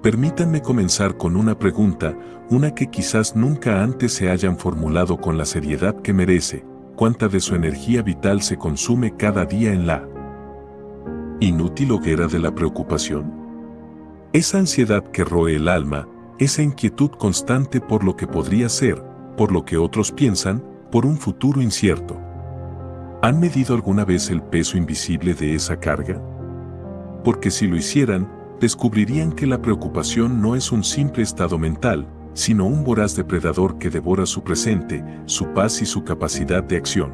Permítanme comenzar con una pregunta, una que quizás nunca antes se hayan formulado con la seriedad que merece. ¿Cuánta de su energía vital se consume cada día en la inútil hoguera de la preocupación? Esa ansiedad que roe el alma, esa inquietud constante por lo que podría ser, por lo que otros piensan, por un futuro incierto. ¿Han medido alguna vez el peso invisible de esa carga? Porque si lo hicieran, descubrirían que la preocupación no es un simple estado mental, sino un voraz depredador que devora su presente, su paz y su capacidad de acción.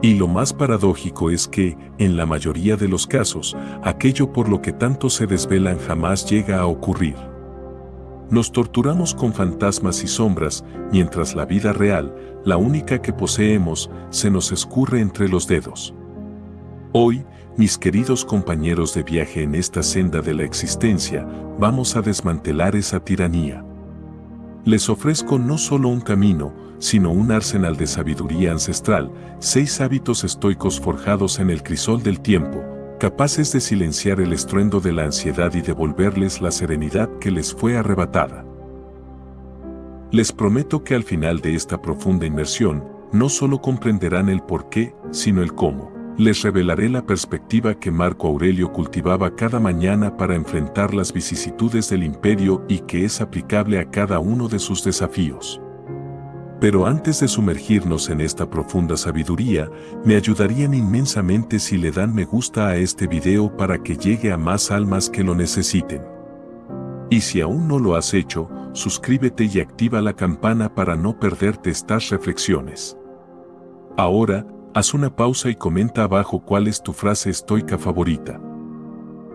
Y lo más paradójico es que, en la mayoría de los casos, aquello por lo que tanto se desvelan jamás llega a ocurrir. Nos torturamos con fantasmas y sombras, mientras la vida real, la única que poseemos, se nos escurre entre los dedos. Hoy, mis queridos compañeros de viaje en esta senda de la existencia, vamos a desmantelar esa tiranía. Les ofrezco no solo un camino, sino un arsenal de sabiduría ancestral, 6 hábitos estoicos forjados en el crisol del tiempo, capaces de silenciar el estruendo de la ansiedad y devolverles la serenidad que les fue arrebatada. Les prometo que al final de esta profunda inmersión, no solo comprenderán el por qué, sino el cómo. Les revelaré la perspectiva que Marco Aurelio cultivaba cada mañana para enfrentar las vicisitudes del imperio y que es aplicable a cada uno de sus desafíos. Pero antes de sumergirnos en esta profunda sabiduría, me ayudarían inmensamente si le dan me gusta a este video para que llegue a más almas que lo necesiten. Y si aún no lo has hecho, suscríbete y activa la campana para no perderte estas reflexiones. Ahora, haz una pausa y comenta abajo cuál es tu frase estoica favorita.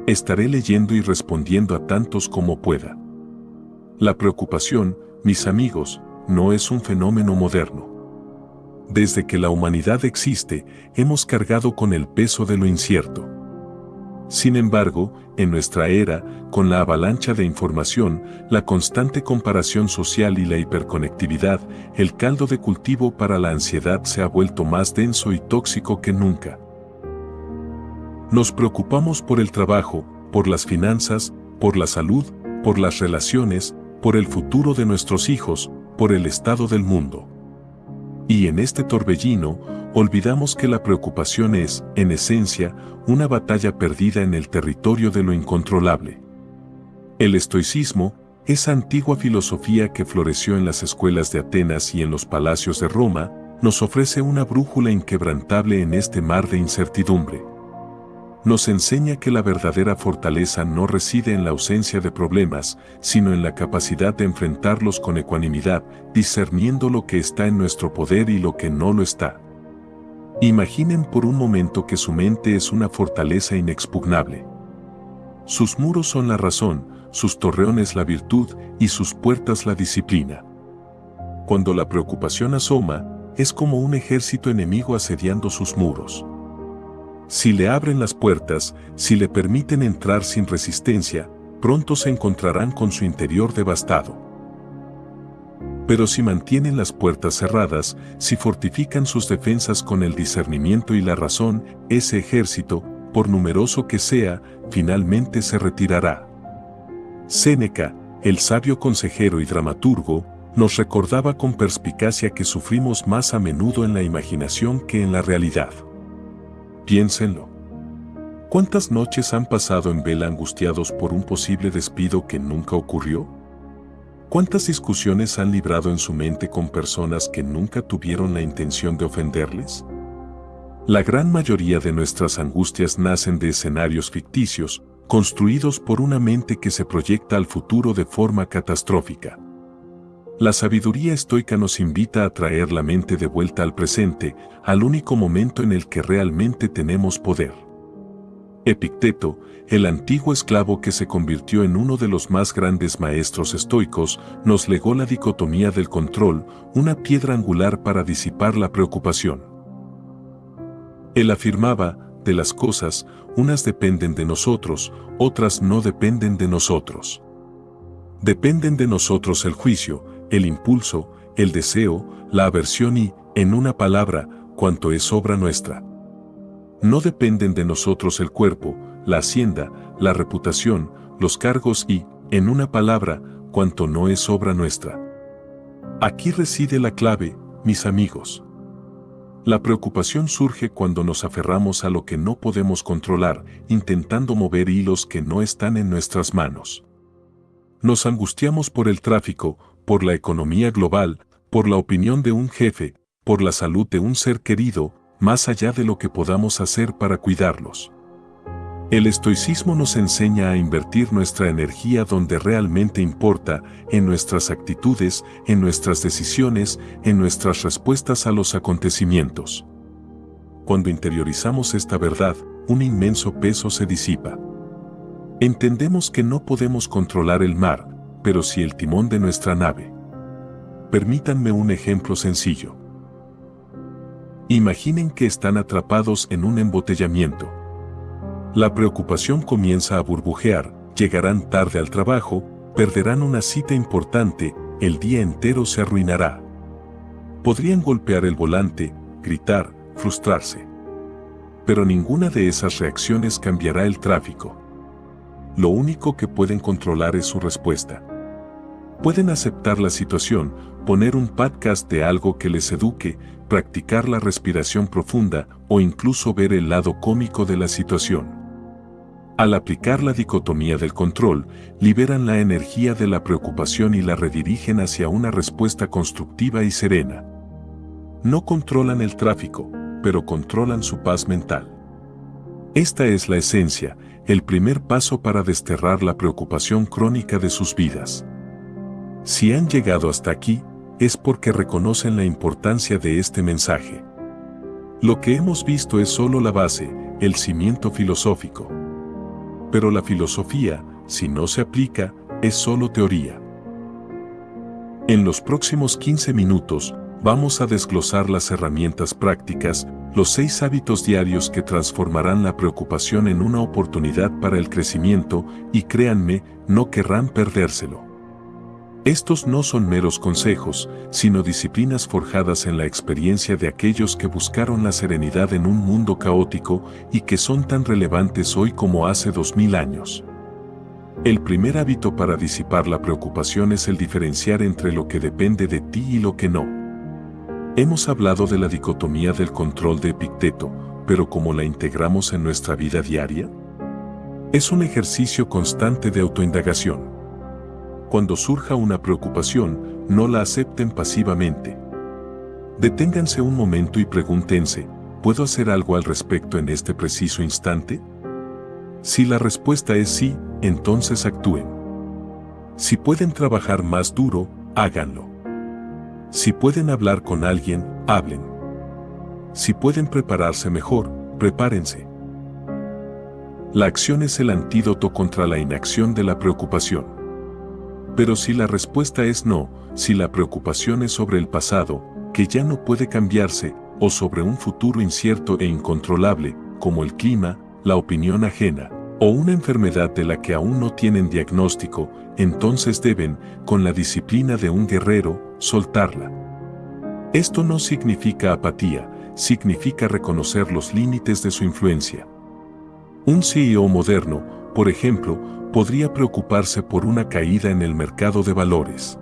Estaré leyendo y respondiendo a tantos como pueda. La preocupación, mis amigos, no es un fenómeno moderno. Desde que la humanidad existe, hemos cargado con el peso de lo incierto. Sin embargo, en nuestra era, con la avalancha de información, la constante comparación social y la hiperconectividad, el caldo de cultivo para la ansiedad se ha vuelto más denso y tóxico que nunca. Nos preocupamos por el trabajo, por las finanzas, por la salud, por las relaciones, por el futuro de nuestros hijos, por el estado del mundo. Y en este torbellino, olvidamos que la preocupación es, en esencia, una batalla perdida en el territorio de lo incontrolable. El estoicismo, esa antigua filosofía que floreció en las escuelas de Atenas y en los palacios de Roma, nos ofrece una brújula inquebrantable en este mar de incertidumbre. Nos enseña que la verdadera fortaleza no reside en la ausencia de problemas, sino en la capacidad de enfrentarlos con ecuanimidad, discerniendo lo que está en nuestro poder y lo que no lo está. Imaginen por un momento que su mente es una fortaleza inexpugnable. Sus muros son la razón, sus torreones la virtud y sus puertas la disciplina. Cuando la preocupación asoma, es como un ejército enemigo asediando sus muros. Si le abren las puertas, si le permiten entrar sin resistencia, pronto se encontrarán con su interior devastado. Pero si mantienen las puertas cerradas, si fortifican sus defensas con el discernimiento y la razón, ese ejército, por numeroso que sea, finalmente se retirará. Séneca, el sabio consejero y dramaturgo, nos recordaba con perspicacia que sufrimos más a menudo en la imaginación que en la realidad. Piénsenlo. ¿Cuántas noches han pasado en vela angustiados por un posible despido que nunca ocurrió? ¿Cuántas discusiones han librado en su mente con personas que nunca tuvieron la intención de ofenderles? La gran mayoría de nuestras angustias nacen de escenarios ficticios, construidos por una mente que se proyecta al futuro de forma catastrófica. La sabiduría estoica nos invita a traer la mente de vuelta al presente, al único momento en el que realmente tenemos poder. Epicteto, el antiguo esclavo que se convirtió en uno de los más grandes maestros estoicos, nos legó la dicotomía del control, una piedra angular para disipar la preocupación. Él afirmaba, de las cosas, unas dependen de nosotros, otras no dependen de nosotros. Dependen de nosotros el juicio, el impulso, el deseo, la aversión y, en una palabra, cuanto es obra nuestra. No dependen de nosotros el cuerpo, la hacienda, la reputación, los cargos y, En una palabra, cuanto no es obra nuestra. Aquí reside la clave, mis amigos. La preocupación surge cuando nos aferramos a lo que no podemos controlar, intentando mover hilos que no están en nuestras manos. Nos angustiamos por el tráfico, por la economía global, por la opinión de un jefe, por la salud de un ser querido, más allá de lo que podamos hacer para cuidarlos. El estoicismo nos enseña a invertir nuestra energía donde realmente importa, en nuestras actitudes, en nuestras decisiones, en nuestras respuestas a los acontecimientos. Cuando interiorizamos esta verdad, un inmenso peso se disipa. Entendemos que no podemos controlar el mar, pero sí el timón de nuestra nave. Permítanme un ejemplo sencillo. Imaginen que están atrapados en un embotellamiento. La preocupación comienza a burbujear, llegarán tarde al trabajo, perderán una cita importante, el día entero se arruinará. Podrían golpear el volante, gritar, frustrarse. Pero ninguna de esas reacciones cambiará el tráfico. Lo único que pueden controlar es su respuesta. Pueden aceptar la situación, poner un podcast de algo que les eduque, practicar la respiración profunda o incluso ver el lado cómico de la situación. Al aplicar la dicotomía del control, liberan la energía de la preocupación y la redirigen hacia una respuesta constructiva y serena. No controlan el tráfico, pero controlan su paz mental. Esta es la esencia, el primer paso para desterrar la preocupación crónica de sus vidas. Si han llegado hasta aquí, es porque reconocen la importancia de este mensaje. Lo que hemos visto es solo la base, el cimiento filosófico. Pero la filosofía, si no se aplica, es solo teoría. En los próximos 15 minutos, vamos a desglosar las herramientas prácticas, los 6 hábitos diarios que transformarán la preocupación en una oportunidad para el crecimiento, y créanme, no querrán perdérselo. Estos no son meros consejos, sino disciplinas forjadas en la experiencia de aquellos que buscaron la serenidad en un mundo caótico y que son tan relevantes hoy como hace 2000 años. El primer hábito para disipar la preocupación es el diferenciar entre lo que depende de ti y lo que no. Hemos hablado de la dicotomía del control de Epicteto, pero ¿cómo la integramos en nuestra vida diaria? Es un ejercicio constante de autoindagación. Cuando surja una preocupación, no la acepten pasivamente. Deténganse un momento y pregúntense, ¿puedo hacer algo al respecto en este preciso instante? Si la respuesta es sí, entonces actúen. Si pueden trabajar más duro, háganlo. Si pueden hablar con alguien, hablen. Si pueden prepararse mejor, prepárense. La acción es el antídoto contra la inacción de la preocupación. Pero si la respuesta es no, si la preocupación es sobre el pasado, que ya no puede cambiarse, o sobre un futuro incierto e incontrolable, como el clima, la opinión ajena, o una enfermedad de la que aún no tienen diagnóstico, entonces deben, con la disciplina de un guerrero, soltarla. Esto no significa apatía, significa reconocer los límites de su influencia. Un CEO moderno, por ejemplo, podría preocuparse por una caída en el mercado de valores.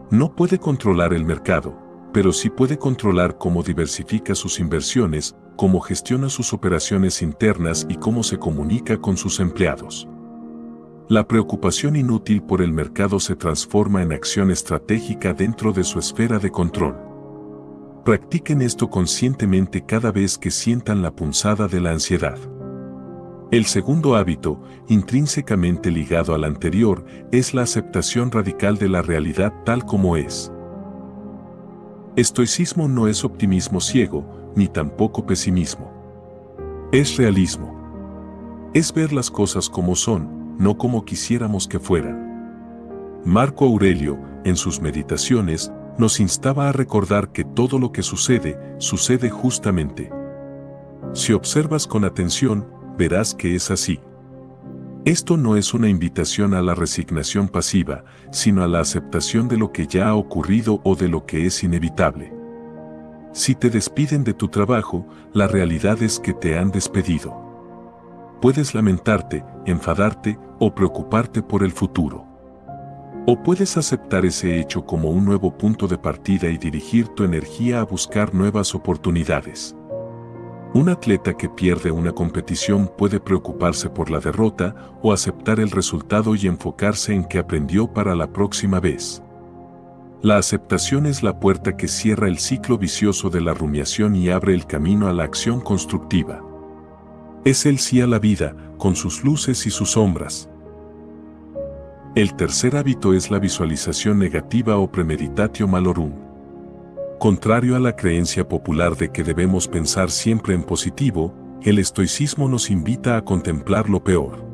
No puede controlar el mercado, pero sí puede controlar cómo diversifica sus inversiones, cómo gestiona sus operaciones internas y cómo se comunica con sus empleados. La preocupación inútil por el mercado se transforma en acción estratégica dentro de su esfera de control. Practiquen esto conscientemente cada vez que sientan la punzada de la ansiedad. El segundo hábito, intrínsecamente ligado al anterior, es la aceptación radical de la realidad tal como es. Estoicismo no es optimismo ciego, ni tampoco pesimismo. Es realismo. Es ver las cosas como son, no como quisiéramos que fueran. Marco Aurelio, en sus meditaciones, nos instaba a recordar que todo lo que sucede, sucede justamente. Si observas con atención, verás que es así. Esto no es una invitación a la resignación pasiva, sino a la aceptación de lo que ya ha ocurrido o de lo que es inevitable. Si te despiden de tu trabajo, la realidad es que te han despedido. Puedes lamentarte, enfadarte o preocuparte por el futuro. O puedes aceptar ese hecho como un nuevo punto de partida y dirigir tu energía a buscar nuevas oportunidades. Un atleta que pierde una competición puede preocuparse por la derrota o aceptar el resultado y enfocarse en que aprendió para la próxima vez. La aceptación es la puerta que cierra el ciclo vicioso de la rumiación y abre el camino a la acción constructiva. Es el sí a la vida, con sus luces y sus sombras. El tercer hábito es la visualización negativa o premeditatio malorum. Contrario a la creencia popular de que debemos pensar siempre en positivo, el estoicismo nos invita a contemplar lo peor.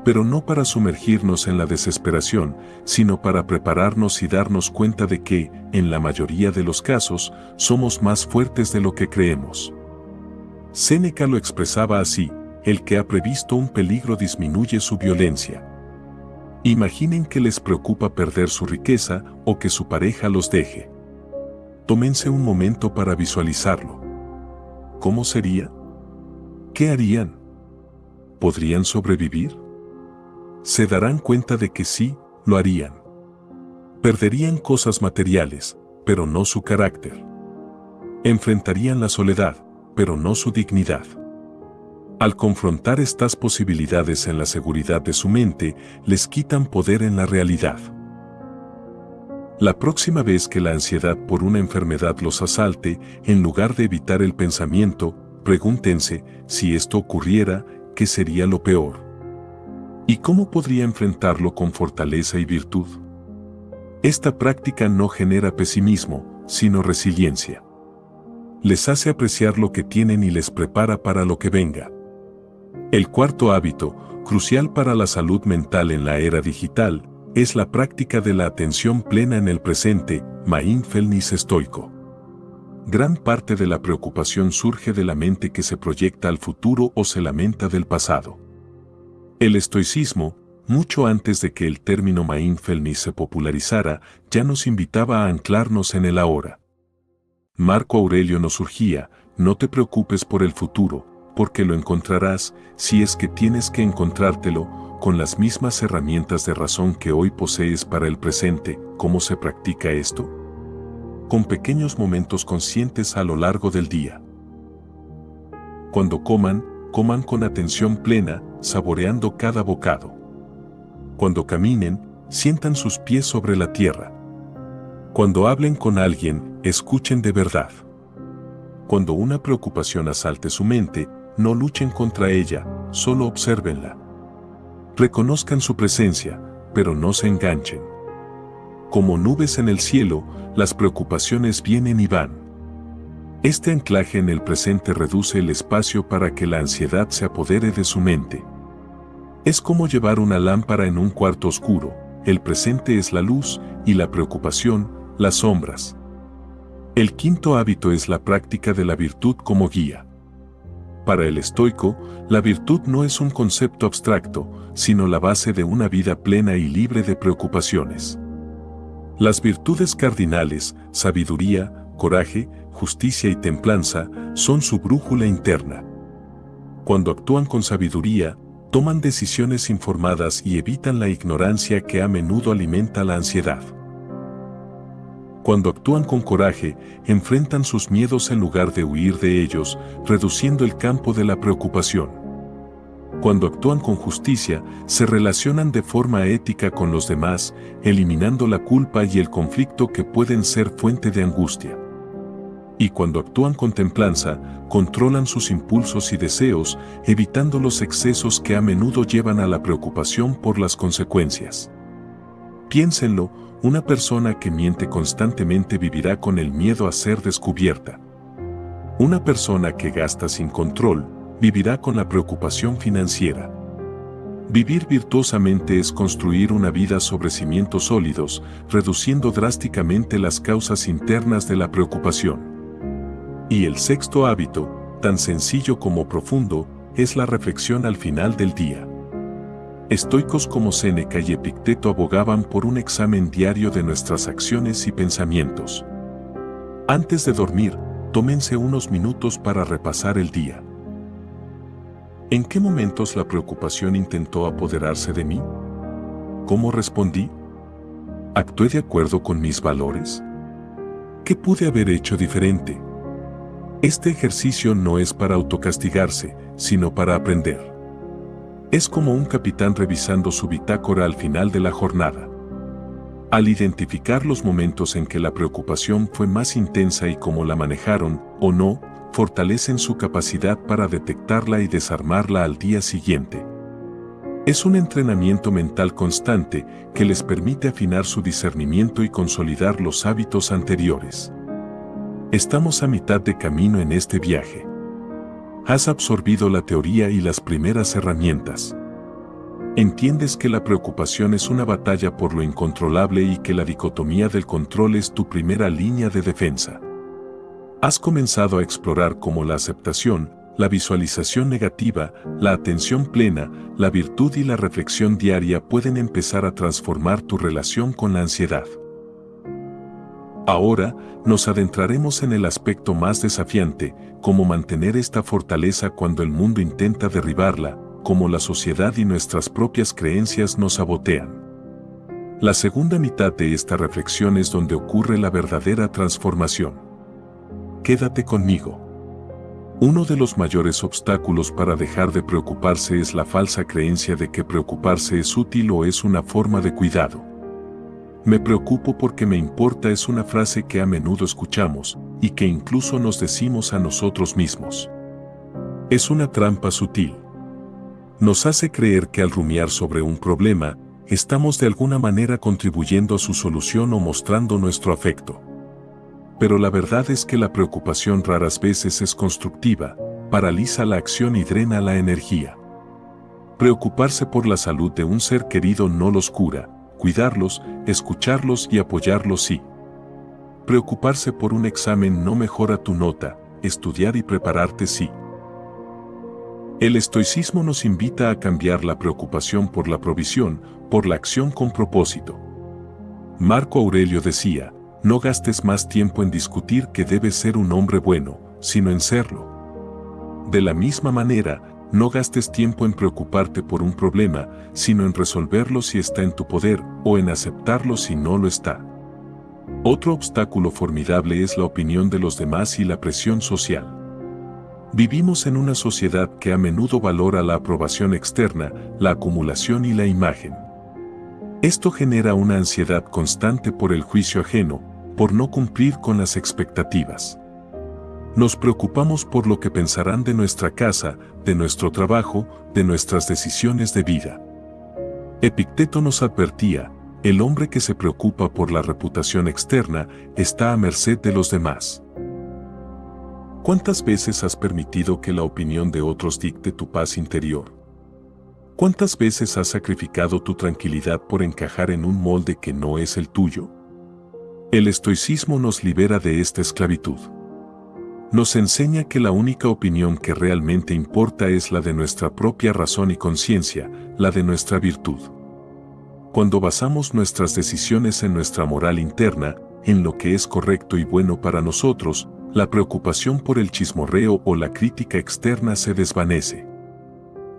Pero no para sumergirnos en la desesperación, sino para prepararnos y darnos cuenta de que, en la mayoría de los casos, somos más fuertes de lo que creemos. Séneca lo expresaba así: el que ha previsto un peligro disminuye su violencia. Imaginen que les preocupa perder su riqueza o que su pareja los deje. Tómense un momento para visualizarlo. ¿Cómo sería? ¿Qué harían? ¿Podrían sobrevivir? Se darán cuenta de que sí, lo harían. Perderían cosas materiales, pero no su carácter. Enfrentarían la soledad, pero no su dignidad. Al confrontar estas posibilidades en la seguridad de su mente, les quitan poder en la realidad. La próxima vez que la ansiedad por una enfermedad los asalte, en lugar de evitar el pensamiento, pregúntense: si esto ocurriera, ¿qué sería lo peor? ¿Y cómo podría enfrentarlo con fortaleza y virtud? Esta práctica no genera pesimismo, sino resiliencia. Les hace apreciar lo que tienen y les prepara para lo que venga. El cuarto hábito, crucial para la salud mental en la era digital, es la práctica de la atención plena en el presente, mindfulness estoico. Gran parte de la preocupación surge de la mente que se proyecta al futuro o se lamenta del pasado. El estoicismo, mucho antes de que el término mindfulness se popularizara, ya nos invitaba a anclarnos en el ahora. Marco Aurelio nos urgía: no te preocupes por el futuro, porque lo encontrarás, si es que tienes que encontrártelo, con las mismas herramientas de razón que hoy posees para el presente. ¿Cómo se practica esto? Con pequeños momentos conscientes a lo largo del día. Cuando coman, coman con atención plena, saboreando cada bocado. Cuando caminen, sientan sus pies sobre la tierra. Cuando hablen con alguien, escuchen de verdad. Cuando una preocupación asalte su mente, no luchen contra ella, solo obsérvenla. Reconozcan su presencia, pero no se enganchen. Como nubes en el cielo, las preocupaciones vienen y van. Este anclaje en el presente reduce el espacio para que la ansiedad se apodere de su mente. Es como llevar una lámpara en un cuarto oscuro: el presente es la luz y la preocupación, las sombras. El quinto hábito es la práctica de la virtud como guía. Para el estoico, la virtud no es un concepto abstracto, sino la base de una vida plena y libre de preocupaciones. Las virtudes cardinales, sabiduría, coraje, justicia y templanza, son su brújula interna. Cuando actúan con sabiduría, toman decisiones informadas y evitan la ignorancia que a menudo alimenta la ansiedad. Cuando actúan con coraje, enfrentan sus miedos en lugar de huir de ellos, reduciendo el campo de la preocupación. Cuando actúan con justicia, se relacionan de forma ética con los demás, eliminando la culpa y el conflicto que pueden ser fuente de angustia. Y cuando actúan con templanza, controlan sus impulsos y deseos, evitando los excesos que a menudo llevan a la preocupación por las consecuencias. Piénsenlo: una persona que miente constantemente vivirá con el miedo a ser descubierta. Una persona que gasta sin control, vivirá con la preocupación financiera. Vivir virtuosamente es construir una vida sobre cimientos sólidos, reduciendo drásticamente las causas internas de la preocupación. Y el sexto hábito, tan sencillo como profundo, es la reflexión al final del día. Estoicos como Séneca y Epicteto abogaban por un examen diario de nuestras acciones y pensamientos. Antes de dormir, tómense unos minutos para repasar el día. ¿En qué momentos la preocupación intentó apoderarse de mí? ¿Cómo respondí? ¿Actué de acuerdo con mis valores? ¿Qué pude haber hecho diferente? Este ejercicio no es para autocastigarse, sino para aprender. Es como un capitán revisando su bitácora al final de la jornada. Al identificar los momentos en que la preocupación fue más intensa y cómo la manejaron, o no, fortalecen su capacidad para detectarla y desarmarla al día siguiente. Es un entrenamiento mental constante que les permite afinar su discernimiento y consolidar los hábitos anteriores. Estamos a mitad de camino en este viaje. Has absorbido la teoría y las primeras herramientas. Entiendes que la preocupación es una batalla por lo incontrolable y que la dicotomía del control es tu primera línea de defensa. Has comenzado a explorar cómo la aceptación, la visualización negativa, la atención plena, la virtud y la reflexión diaria pueden empezar a transformar tu relación con la ansiedad. Ahora, nos adentraremos en el aspecto más desafiante, cómo mantener esta fortaleza cuando el mundo intenta derribarla, cómo la sociedad y nuestras propias creencias nos sabotean. La segunda mitad de esta reflexión es donde ocurre la verdadera transformación. Quédate conmigo. Uno de los mayores obstáculos para dejar de preocuparse es la falsa creencia de que preocuparse es útil o es una forma de cuidado. Me preocupo porque me importa es una frase que a menudo escuchamos y que incluso nos decimos a nosotros mismos. Es una trampa sutil. Nos hace creer que al rumiar sobre un problema, estamos de alguna manera contribuyendo a su solución o mostrando nuestro afecto. Pero la verdad es que la preocupación raras veces es constructiva, paraliza la acción y drena la energía. Preocuparse por la salud de un ser querido no los cura, cuidarlos, escucharlos y apoyarlos sí. Preocuparse por un examen no mejora tu nota, estudiar y prepararte sí. El estoicismo nos invita a cambiar la preocupación por la provisión, por la acción con propósito. Marco Aurelio decía, no gastes más tiempo en discutir que debes ser un hombre bueno, sino en serlo. De la misma manera, no gastes tiempo en preocuparte por un problema, sino en resolverlo si está en tu poder, o en aceptarlo si no lo está. Otro obstáculo formidable es la opinión de los demás y la presión social. Vivimos en una sociedad que a menudo valora la aprobación externa, la acumulación y la imagen. Esto genera una ansiedad constante por el juicio ajeno, por no cumplir con las expectativas. Nos preocupamos por lo que pensarán de nuestra casa, de nuestro trabajo, de nuestras decisiones de vida. Epicteto nos advertía, el hombre que se preocupa por la reputación externa está a merced de los demás. ¿Cuántas veces has permitido que la opinión de otros dicte tu paz interior? ¿Cuántas veces has sacrificado tu tranquilidad por encajar en un molde que no es el tuyo? El estoicismo nos libera de esta esclavitud. Nos enseña que la única opinión que realmente importa es la de nuestra propia razón y conciencia, la de nuestra virtud. Cuando basamos nuestras decisiones en nuestra moral interna, en lo que es correcto y bueno para nosotros, la preocupación por el chismorreo o la crítica externa se desvanece.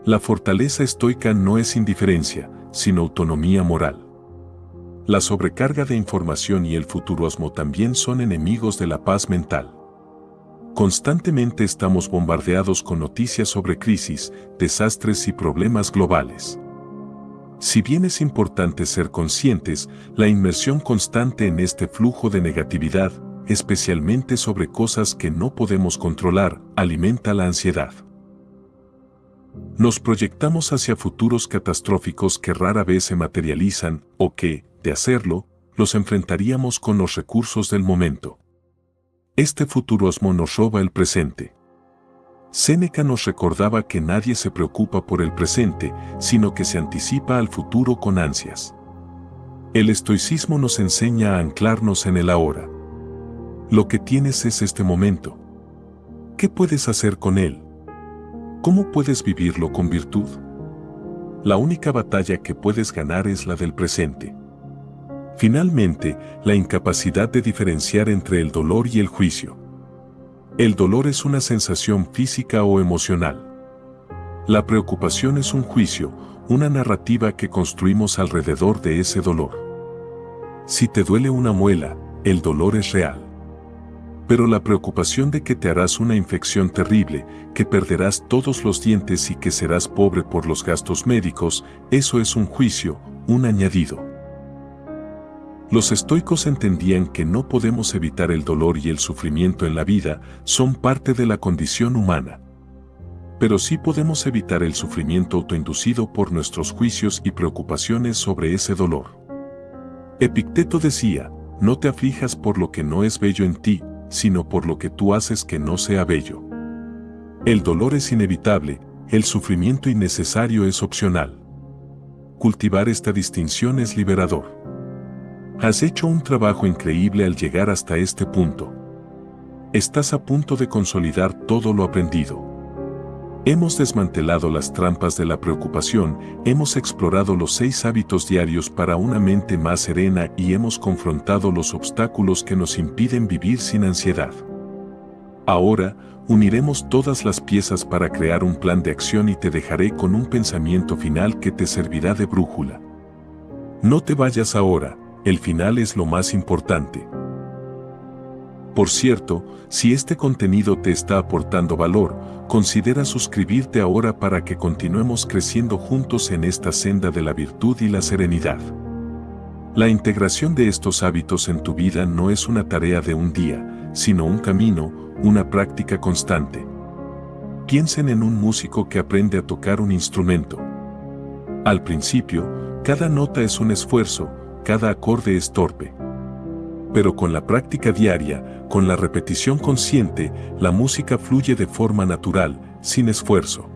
La fortaleza estoica no es indiferencia, sino autonomía moral. La sobrecarga de información y el futurismo también son enemigos de la paz mental. Constantemente estamos bombardeados con noticias sobre crisis, desastres y problemas globales. Si bien es importante ser conscientes, la inmersión constante en este flujo de negatividad, especialmente sobre cosas que no podemos controlar, alimenta la ansiedad. Nos proyectamos hacia futuros catastróficos que rara vez se materializan o que, de hacerlo, los enfrentaríamos con los recursos del momento. Este futurismo nos roba el presente. Séneca nos recordaba que nadie se preocupa por el presente, sino que se anticipa al futuro con ansias. El estoicismo nos enseña a anclarnos en el ahora. Lo que tienes es este momento. ¿Qué puedes hacer con él? ¿Cómo puedes vivirlo con virtud? La única batalla que puedes ganar es la del presente. Finalmente, la incapacidad de diferenciar entre el dolor y el juicio. El dolor es una sensación física o emocional. La preocupación es un juicio, una narrativa que construimos alrededor de ese dolor. Si te duele una muela, el dolor es real. Pero la preocupación de que te harás una infección terrible, que perderás todos los dientes y que serás pobre por los gastos médicos, eso es un juicio, un añadido. Los estoicos entendían que no podemos evitar el dolor y el sufrimiento en la vida, son parte de la condición humana. Pero sí podemos evitar el sufrimiento autoinducido por nuestros juicios y preocupaciones sobre ese dolor. Epicteto decía, no te aflijas por lo que no es bello en ti, sino por lo que tú haces que no sea bello. El dolor es inevitable, el sufrimiento innecesario es opcional. Cultivar esta distinción es liberador. Has hecho un trabajo increíble al llegar hasta este punto. Estás a punto de consolidar todo lo aprendido. Hemos desmantelado las trampas de la preocupación, hemos explorado los 6 hábitos diarios para una mente más serena y hemos confrontado los obstáculos que nos impiden vivir sin ansiedad. Ahora, uniremos todas las piezas para crear un plan de acción y te dejaré con un pensamiento final que te servirá de brújula. No te vayas ahora, el final es lo más importante. Por cierto, si este contenido te está aportando valor, considera suscribirte ahora para que continuemos creciendo juntos en esta senda de la virtud y la serenidad. La integración de estos hábitos en tu vida no es una tarea de un día, sino un camino, una práctica constante. Piensen en un músico que aprende a tocar un instrumento. Al principio, cada nota es un esfuerzo, cada acorde es torpe. Pero con la práctica diaria, con la repetición consciente, la música fluye de forma natural, sin esfuerzo.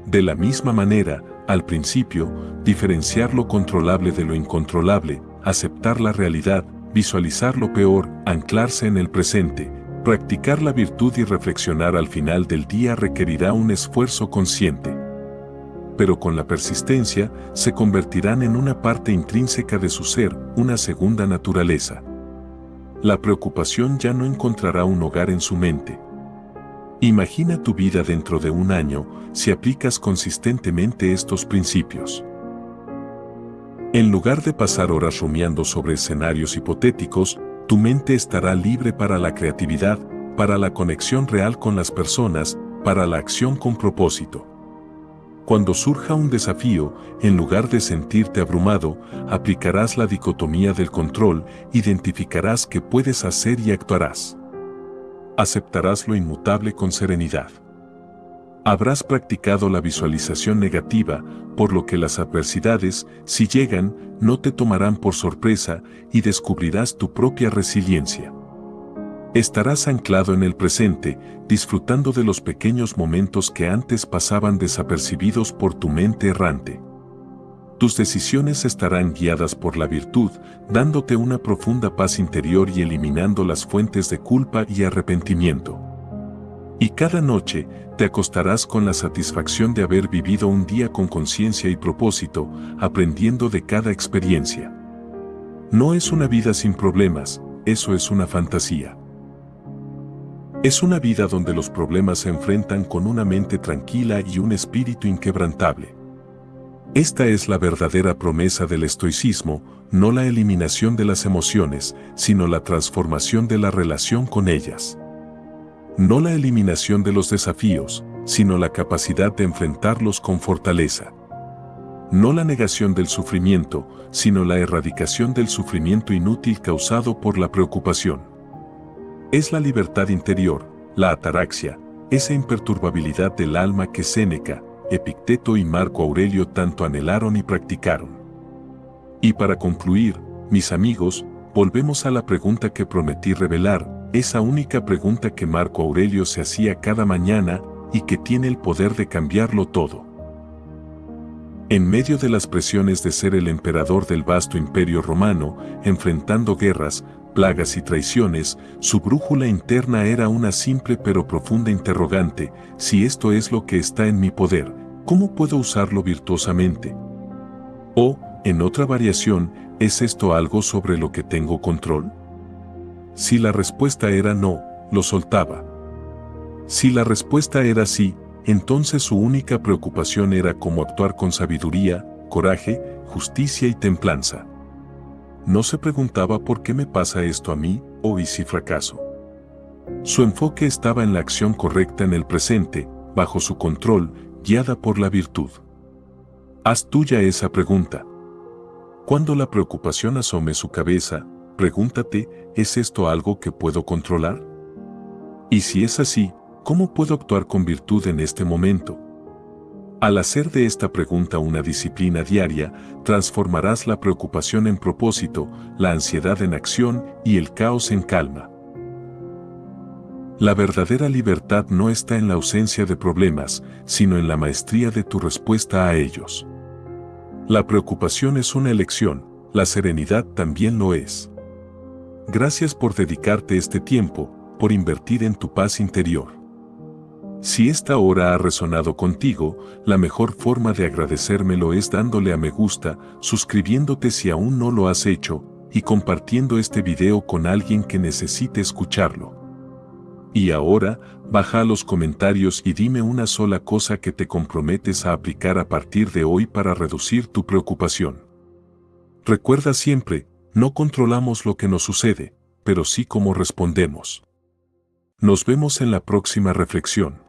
De la misma manera, al principio, diferenciar lo controlable de lo incontrolable, aceptar la realidad, visualizar lo peor, anclarse en el presente, practicar la virtud y reflexionar al final del día requerirá un esfuerzo consciente. Pero con la persistencia, se convertirán en una parte intrínseca de su ser, una segunda naturaleza. La preocupación ya no encontrará un hogar en su mente. Imagina tu vida dentro de un año si aplicas consistentemente estos principios. En lugar de pasar horas rumiando sobre escenarios hipotéticos, tu mente estará libre para la creatividad, para la conexión real con las personas, para la acción con propósito. Cuando surja un desafío, en lugar de sentirte abrumado, aplicarás la dicotomía del control, identificarás qué puedes hacer y actuarás. Aceptarás lo inmutable con serenidad. Habrás practicado la visualización negativa, por lo que las adversidades, si llegan, no te tomarán por sorpresa y descubrirás tu propia resiliencia. Estarás anclado en el presente, disfrutando de los pequeños momentos que antes pasaban desapercibidos por tu mente errante. Tus decisiones estarán guiadas por la virtud, dándote una profunda paz interior y eliminando las fuentes de culpa y arrepentimiento. Y cada noche, te acostarás con la satisfacción de haber vivido un día con conciencia y propósito, aprendiendo de cada experiencia. No es una vida sin problemas, eso es una fantasía. Es una vida donde los problemas se enfrentan con una mente tranquila y un espíritu inquebrantable. Esta es la verdadera promesa del estoicismo, no la eliminación de las emociones, sino la transformación de la relación con ellas. No la eliminación de los desafíos, sino la capacidad de enfrentarlos con fortaleza. No la negación del sufrimiento, sino la erradicación del sufrimiento inútil causado por la preocupación. Es la libertad interior, la ataraxia, esa imperturbabilidad del alma que Séneca, Epicteto y Marco Aurelio tanto anhelaron y practicaron. Y para concluir, mis amigos, volvemos a la pregunta que prometí revelar, esa única pregunta que Marco Aurelio se hacía cada mañana y que tiene el poder de cambiarlo todo. En medio de las presiones de ser el emperador del vasto imperio romano, enfrentando guerras, plagas y traiciones, su brújula interna era una simple pero profunda interrogante: si esto es lo que está en mi poder, ¿cómo puedo usarlo virtuosamente? O, en otra variación, ¿es esto algo sobre lo que tengo control? Si la respuesta era no, lo soltaba. Si la respuesta era sí, Entonces su única preocupación era cómo actuar con sabiduría, coraje, justicia y templanza. No se preguntaba por qué me pasa esto a mí, o y si fracaso. Su enfoque estaba en la acción correcta en el presente, bajo su control, guiada por la virtud. Haz tuya esa pregunta. Cuando la preocupación asome su cabeza, pregúntate, ¿es esto algo que puedo controlar? Y si es así, ¿cómo puedo actuar con virtud en este momento? Al hacer de esta pregunta una disciplina diaria, transformarás la preocupación en propósito, la ansiedad en acción y el caos en calma. La verdadera libertad no está en la ausencia de problemas, sino en la maestría de tu respuesta a ellos. La preocupación es una elección, la serenidad también lo es. Gracias por dedicarte este tiempo, por invertir en tu paz interior. Si esta hora ha resonado contigo, la mejor forma de agradecérmelo es dándole a me gusta, suscribiéndote si aún no lo has hecho, y compartiendo este video con alguien que necesite escucharlo. Y ahora, baja a los comentarios y dime una sola cosa que te comprometes a aplicar a partir de hoy para reducir tu preocupación. Recuerda siempre, no controlamos lo que nos sucede, pero sí cómo respondemos. Nos vemos en la próxima reflexión.